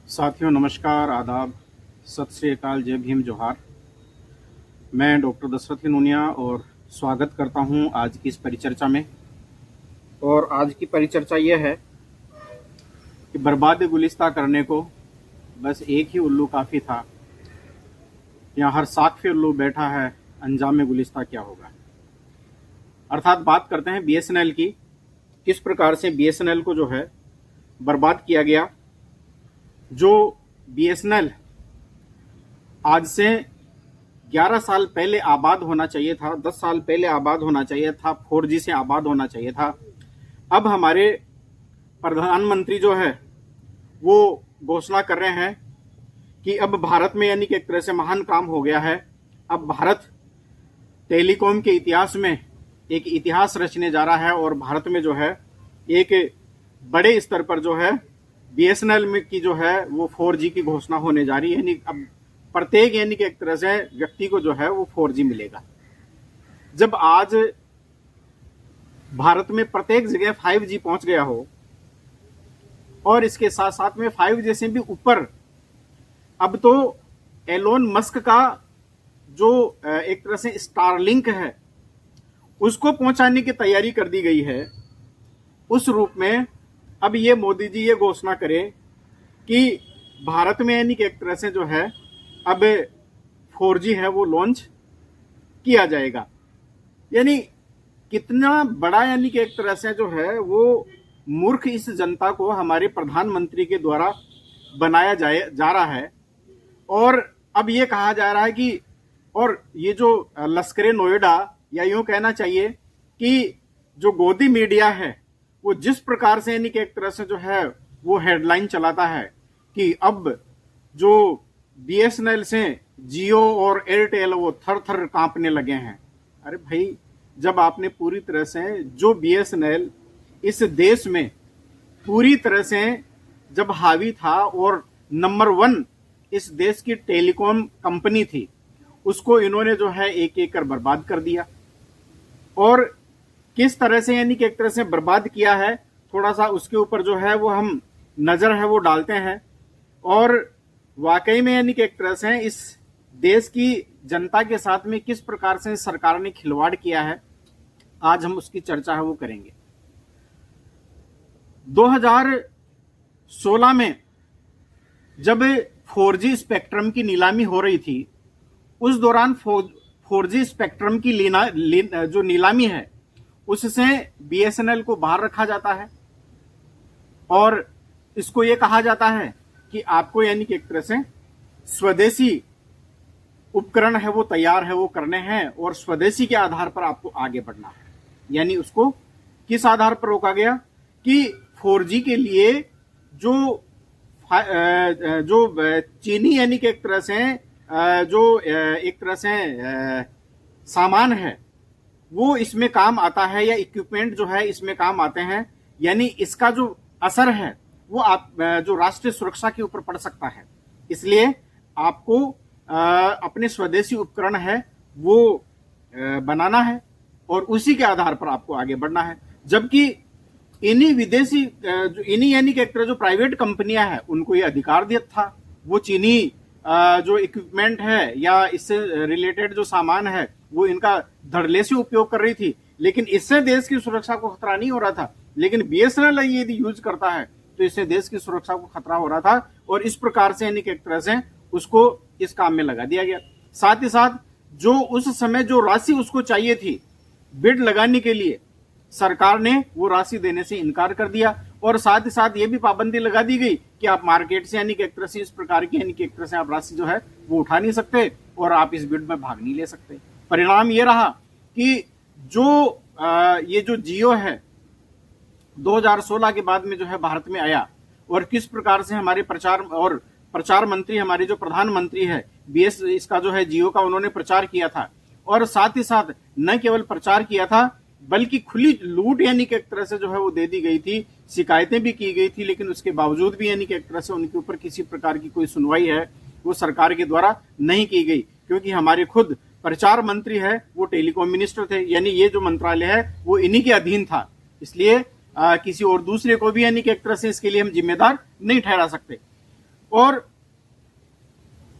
साथियों नमस्कार, आदाब, सत श्री अकाल, जय भीम, जोहार। मैं डॉक्टर दशरथ नूनिया और स्वागत करता हूं आज की इस परिचर्चा में। और आज की परिचर्चा यह है कि बर्बाद गुलिस्ता करने को बस एक ही उल्लू काफ़ी था। यहाँ हर साक़ उल्लू बैठा है, अंजाम गुलिस्ता क्या होगा। अर्थात बात करते हैं बीएसएनएल की। किस प्रकार से बीएसएनएल को जो है बर्बाद किया गया। जो बीएसएनएल आज से 11 साल पहले आबाद होना चाहिए था, 10 साल पहले आबाद होना चाहिए था, 4G से आबाद होना चाहिए था। अब हमारे प्रधानमंत्री जो है वो घोषणा कर रहे हैं कि अब भारत में यानी कि एक तरह से महान काम हो गया है। अब भारत टेलीकॉम के इतिहास में एक इतिहास रचने जा रहा है और भारत में जो है एक बड़े स्तर पर जो है बीएसएनएल में की जो है वो 4G की घोषणा होने जा रही है। यानी अब प्रत्येक यानी कि एक तरह से व्यक्ति को जो है वो 4G मिलेगा। जब आज भारत में प्रत्येक जगह 5G पहुंच गया हो और इसके साथ साथ में 5G से भी ऊपर अब तो एलोन मस्क का जो एक तरह से स्टारलिंक है उसको पहुंचाने की तैयारी कर दी गई है। उस रूप में अब ये मोदी जी ये घोषणा करें कि भारत में यानी कि एक तरह से जो है अब 4G है वो लॉन्च किया जाएगा। यानी कितना बड़ा यानी कि एक तरह से जो है वो मूर्ख इस जनता को हमारे प्रधानमंत्री के द्वारा बनाया जा रहा है। और अब ये कहा जा रहा है कि और ये जो लश्कर नोएडा या यूं कहना चाहिए कि जो गोदी मीडिया है वो जिस प्रकार से यानी कि एक तरह से जो है वो हेडलाइन चलाता है कि अब जो बीएसएनएल से जियो और एयरटेल वो थर थर कांपने लगे हैं। अरे भाई, जब आपने पूरी तरह से जो बीएसएनएल इस देश में पूरी तरह से जब हावी था और नंबर 1 इस देश की टेलीकॉम कंपनी थी, उसको इन्होंने जो है एक एक कर बर्बाद कर दिया। और किस तरह से यानी कि एक तरह से बर्बाद किया है, थोड़ा सा उसके ऊपर जो है वो हम नजर है वो डालते हैं। और वाकई में यानी कि एक तरह से इस देश की जनता के साथ में किस प्रकार से सरकार ने खिलवाड़ किया है, आज हम उसकी चर्चा है वो करेंगे। 2016 में जब 4G स्पेक्ट्रम की नीलामी हो रही थी, उस दौरान 4G स्पेक्ट्रम की जो नीलामी है उससे बीएसएनएल को बाहर रखा जाता है और इसको यह कहा जाता है कि आपको यानी कि एक तरह से स्वदेशी उपकरण है वो तैयार है वो करने हैं और स्वदेशी के आधार पर आपको आगे बढ़ना है। यानी उसको किस आधार पर रोका गया कि 4G के लिए जो चीनी यानी कि एक तरह से जो एक तरह से सामान है वो इसमें काम आता है या इक्विपमेंट जो है इसमें काम आते हैं। यानी इसका जो असर है वो आप जो राष्ट्रीय सुरक्षा के ऊपर पड़ सकता है। इसलिए आपको अपने स्वदेशी उपकरण है वो बनाना है और उसी के आधार पर आपको आगे बढ़ना है। जबकि इन्हीं विदेशी इन्हीं यानी कि एक तरह जो प्राइवेट कंपनियां हैं उनको ये अधिकार दिया था, वो चीनी जो इक्विपमेंट है या इससे रिलेटेड जो सामान है वो इनका धड़ल्ले से उपयोग कर रही थी, लेकिन इससे देश की सुरक्षा को खतरा नहीं हो रहा था। लेकिन बीएसएनएल ये यदि यूज करता है तो इससे देश की सुरक्षा को खतरा हो रहा था और इस प्रकार से यानी कि एक तरह से उसको इस काम में लगा दिया गया। साथ ही साथ जो उस समय जो राशि उसको चाहिए थी बिड लगाने के लिए, सरकार ने वो राशि देने से इनकार कर दिया और साथ ही साथ ये भी पाबंदी लगा दी गई कि आप मार्केट से यानी कि एक तरह से इस प्रकार की यानी कि एक तरह से आप राशि जो है वो उठा नहीं सकते और आप इस बिड में भाग नहीं ले सकते। परिणाम ये रहा कि जो ये जो जियो है 2016 के बाद में जो है भारत में आया और किस प्रकार से हमारे प्रचार मंत्री हमारे जो प्रधानमंत्री है बीएस इसका जो है जियो का उन्होंने प्रचार किया था। और साथ ही साथ न केवल प्रचार किया था बल्कि खुली लूट यानी कि एक तरह से जो है वो दे दी गई थी, शिकायतें भी की गई थी, लेकिन उसके बावजूद भी यानी कि एक तरह से उनके ऊपर किसी प्रकार की कोई सुनवाई है वो सरकार के द्वारा नहीं की गई। क्योंकि हमारे खुद प्रचार मंत्री है वो टेलीकॉम मिनिस्टर थे, यानी ये जो मंत्रालय है वो इन्हीं के अधीन था। इसलिए किसी और दूसरे को भी यानी कि एक तरह से इसके लिए हम जिम्मेदार नहीं ठहरा सकते। और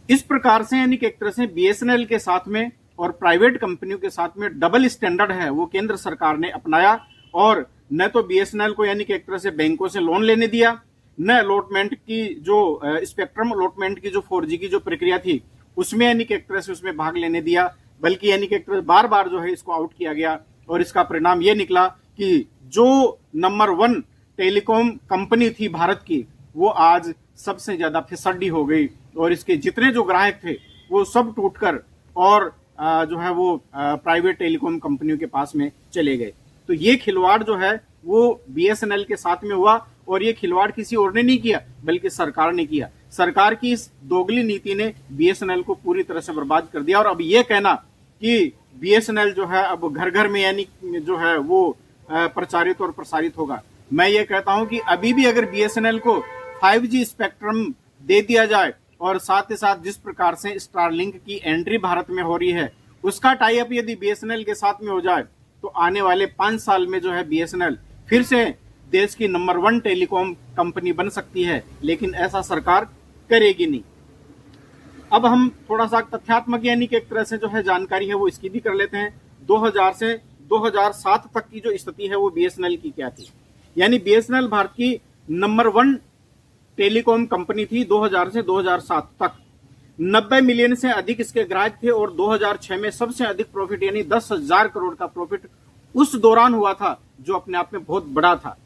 इस प्रकार से यानी कि एक तरह से बीएसएनएल के साथ में और प्राइवेट कंपनियों के साथ में डबल स्टैंडर्ड है वो केंद्र सरकार ने अपनाया, और न तो बीएसएनएल को यानी कि एक तरह से बैंकों से लोन लेने दिया, न अलॉटमेंट की जो स्पेक्ट्रम अलॉटमेंट की जो 4G की जो प्रक्रिया थी उसमें यानी कि एक तरह से उसमें भाग लेने दिया, बल्कि यानी कि एक तरह बार बार जो है इसको आउट किया गया। और इसका परिणाम ये निकला कि जो नंबर 1 टेलीकॉम कंपनी थी भारत की, वो आज सबसे ज्यादा फिसड्डी हो गई, और इसके जितने जो ग्राहक थे वो सब टूटकर और जो है वो प्राइवेट टेलीकॉम कंपनियों के पास में चले गए। तो ये खिलवाड़ जो है वो बीएसएनएल के साथ में हुआ, और ये खिलवाड़ किसी और ने नहीं किया बल्कि सरकार ने किया। सरकार की इस दोगली नीति ने बीएसएनएल को पूरी तरह से बर्बाद कर दिया। और अब ये कहना कि बीएसएनएल जो है अब घर घर में यानी जो है वो प्रचारित और प्रसारित होगा, मैं ये कहता हूं कि अभी भी अगर बीएसएनएल को 5G स्पेक्ट्रम दे दिया जाए, और साथ ही साथ जिस प्रकार से स्टारलिंक की एंट्री भारत में हो रही है उसका टाई अप यदि बीएसएनएल के साथ में हो जाए, तो आने वाले 5 साल में जो है बीएसएनएल फिर से देश की नंबर 1 टेलीकॉम कंपनी बन सकती है, लेकिन ऐसा सरकार करेगी नहीं। अब हम थोड़ा सा तथ्यात्मक यानी कि एक तरह से जो है जानकारी है वो इसकी भी कर लेते हैं। 2000 से 2007 तक की जो स्थिति है वो बीएसएनएल की क्या थी। यानी बीएसएनएल भारत की नंबर 1 टेलीकॉम कंपनी थी 2000 से 2007 तक। 90 मिलियन से अधिक इसके ग्राहक थे, और 2006 में सबसे अधिक प्रॉफिट यानी 10,000 करोड़ का प्रॉफिट उस दौरान हुआ था, जो अपने आप में बहुत बड़ा था।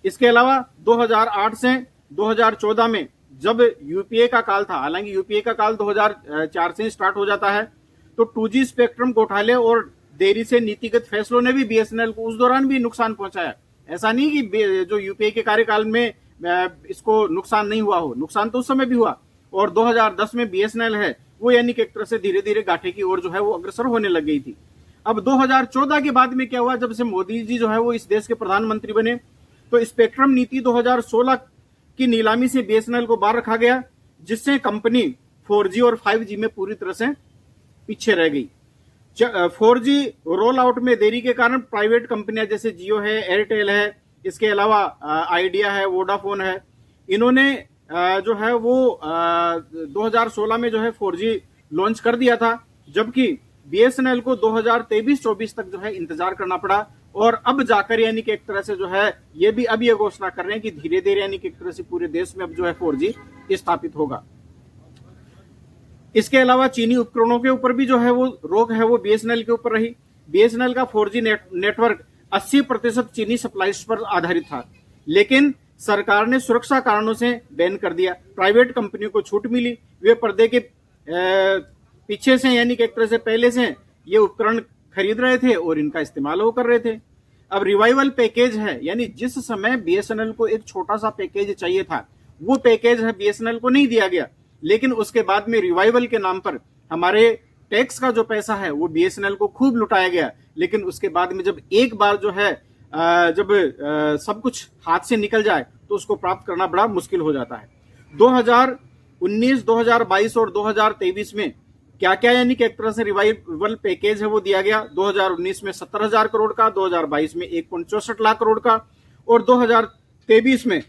इसके अलावा 2008 से 2014 में जब यूपीए का काल था, हालांकि यूपीए का काल 2004 से स्टार्ट हो जाता है, तो 2G स्पेक्ट्रम घोटाले और देरी से नीतिगत फैसलों ने भी बीएसएनएल को उस दौरान भी नुकसान पहुंचाया। ऐसा नहीं कि जो यूपीए के कार्यकाल में इसको नुकसान नहीं हुआ हो, नुकसान तो उस समय भी हुआ। और 2010 में बीएसएनएल है वो यानी कि एक तरह से धीरे धीरे घाटे की ओर जो है वो अग्रसर होने लग गई थी। अब 2014 के बाद में क्या हुआ, जब से मोदी जी जो है वो इस देश के प्रधानमंत्री बने, तो स्पेक्ट्रम नीति 2016 की नीलामी से बीएसएनएल को बाहर रखा गया, जिससे कंपनी 4G और 5G में पूरी तरह से पीछे रह गई। 4G रोल आउट में देरी के कारण प्राइवेट कंपनियां जैसे जियो है, एयरटेल है, इसके अलावा आइडिया है, वोडाफोन है, इन्होंने जो है वो 2016 में जो है 4G लॉन्च कर दिया था, जबकि बीएसएनएल को 2023-24 तक जो है इंतजार करना पड़ा। और अब जाकर यानी कि एक तरह से जो है ये भी अब ये घोषणा कर रहे हैं कि धीरे धीरे यानी कि एक तरह से पूरे देश में अब जो है 4G स्थापित होगा। इसके अलावा चीनी उपकरणों के ऊपर भी जो है वो रोक है वो बीएसएनएल के ऊपर रही। बीएसएनएल का 4G नेटवर्क 80% चीनी सप्लाईज पर आधारित था, लेकिन सरकार ने सुरक्षा कारणों से बैन कर दिया। प्राइवेट कंपनियों को छूट मिली, वे पर्दे के पीछे से यानी कि एक तरह से पहले से ये उपकरण खरीद रहे थे और इनका इस्तेमाल वो कर रहे थे। अब रिवाइवल पैकेज है, यानी जिस समय बीएसएनएल को एक छोटा सा पैकेज चाहिए था वो पैकेज है बीएसएनएल को नहीं दिया गया, लेकिन उसके बाद में रिवाइवल के नाम पर हमारे टैक्स का जो पैसा है वो बीएसएनएल को खूब लुटाया गया। लेकिन उसके बाद में जब एक बार जो है जब सब कुछ हाथ से निकल जाए तो उसको प्राप्त करना बड़ा मुश्किल हो जाता है। 2019, 2022 और 2023 में क्या क्या यानी कि एक तरह से रिवाइवल पैकेज है वो दिया गया। 2019 में 70,000 करोड़ का, 2022 में 1.64 लाख करोड़ का, और 2023 में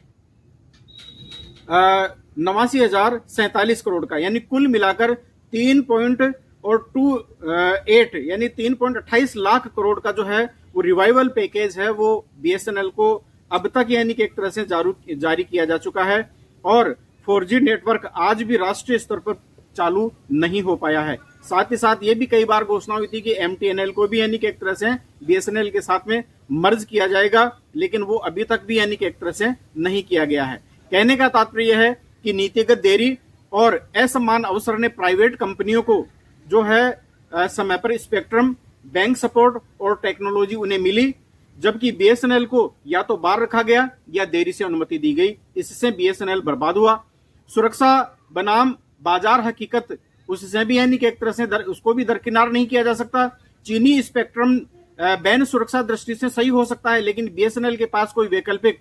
89,047 करोड़ का, यानी कुल मिलाकर 3.28 यानी 3.28 लाख करोड़ का जो है वो रिवाइवल पैकेज है वो बीएसएनएल को अब तक यानी कि एक तरह से जारी किया जा चुका है। और 4G नेटवर्क आज भी राष्ट्रीय स्तर पर चालू नहीं हो पाया है। साथ ही साथ ये भी कई बार घोषणा हुई थी कि एमटीएनएल को भी यानी कि एक तरह से बीएसएनएल के साथ में मर्ज किया जाएगा, लेकिन वो अभी तक भी यानी कि एक तरह से नहीं किया गया है। कहने का तात्पर्य है कि नीतिगत देरी और असमान अवसर ने प्राइवेट कंपनियों को जो है समय पर स्पेक्ट्रम, बैंक सपोर्ट और टेक्नोलॉजी उन्हें मिली, जबकि बीएसएनएल को या तो बाहर रखा गया या देरी से अनुमति दी गई। इससे बीएसएनएल बर्बाद हुआ। सुरक्षा बनाम बाजार हकीकत, उससे भी यानी कि एक तरह से उसको भी दरकिनार नहीं किया जा सकता। चीनी स्पेक्ट्रम बैन सुरक्षा दृष्टि से सही हो सकता है, लेकिन बीएसएनएल के पास कोई वैकल्पिक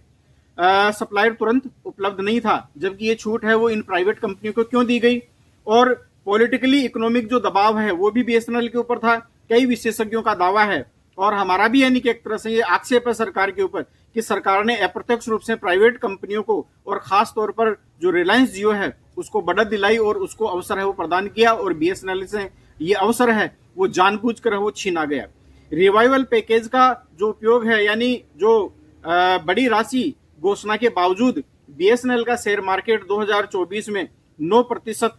सप्लायर तुरंत उपलब्ध नहीं था, जबकि ये छूट है वो इन प्राइवेट कंपनियों को क्यों दी गई। और पॉलिटिकली इकोनॉमिक जो दबाव है वो भी बीएसएनएल के ऊपर था। कई विशेषज्ञों का दावा है और हमारा भी यानी कि एक तरह से ये आक्षेप है सरकार के ऊपर कि सरकार ने अप्रत्यक्ष रूप से प्राइवेट कंपनियों को और खास तौर पर जो रिलायंस जियो है उसको बढ़त दिलाई और उसको अवसर है वो प्रदान किया, और बीएसएनएल से ये अवसर है वो जानबूझकर वो छीना गया। रिवाइवल पैकेज का जो उपयोग है, यानी जो बड़ी राशि घोषणा के बावजूद बीएसएनएल का शेयर मार्केट 2024 में 9%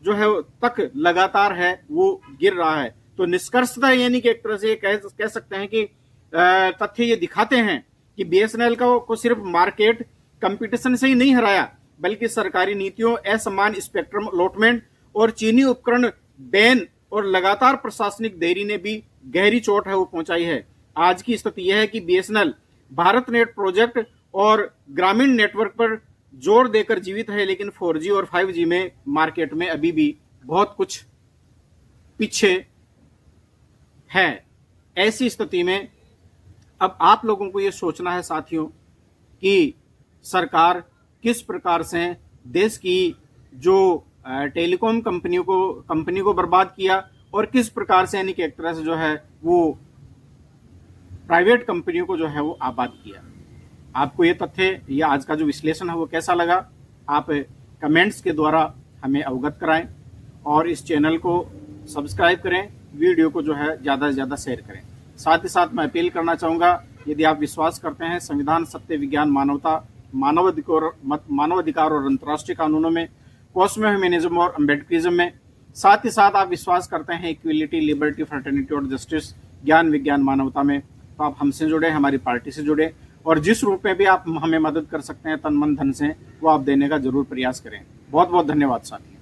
जो है तक लगातार है वो गिर रहा है। तो निष्कर्षतः यानी कि एक तरह से कह सकते हैं कि तथ्य ये दिखाते हैं कि बीएसएनएल को सिर्फ मार्केट कंपटीशन से ही नहीं हराया, बल्कि सरकारी नीतियों, असमान स्पेक्ट्रम अलॉटमेंट और चीनी उपकरण बैन और लगातार प्रशासनिक देरी ने भी गहरी चोट है वो पहुंचाई है। आज की स्थिति यह है कि बीएसएनएल भारत नेट प्रोजेक्ट और ग्रामीण नेटवर्क पर जोर देकर जीवित है, लेकिन 4G और 5G में मार्केट में अभी भी बहुत कुछ पीछे है। ऐसी स्थिति में अब आप लोगों को यह सोचना है साथियों कि सरकार किस प्रकार से देश की जो टेलीकॉम कंपनी को बर्बाद किया और किस प्रकार से यानी कि एक तरह से जो है वो प्राइवेट कंपनियों को जो है वो आबाद किया। आपको ये तथ्य या आज का जो विश्लेषण है वो कैसा लगा, आप कमेंट्स के द्वारा हमें अवगत कराएं और इस चैनल को सब्सक्राइब करें, वीडियो को जो है ज़्यादा से ज़्यादा शेयर करें। साथ ही साथ मैं अपील करना चाहूँगा, यदि आप विश्वास करते हैं संविधान, सत्य, विज्ञान, मानवता, मानवाधिकार और अंतर्राष्ट्रीय कानूनों में, कॉस्मो ह्यूमनिज्म और अम्बेडकरिज्म में, साथ ही साथ आप विश्वास करते हैं इक्वलिटी, लिबर्टी, फ्रेटर्निटी और जस्टिस, ज्ञान, विज्ञान, मानवता में, तो आप हमसे जुड़े, हमारी पार्टी से जुड़े, और जिस रूप में भी आप हमें मदद कर सकते हैं तन मन धन से, वो आप देने का जरूर प्रयास करें। बहुत बहुत धन्यवाद साथी।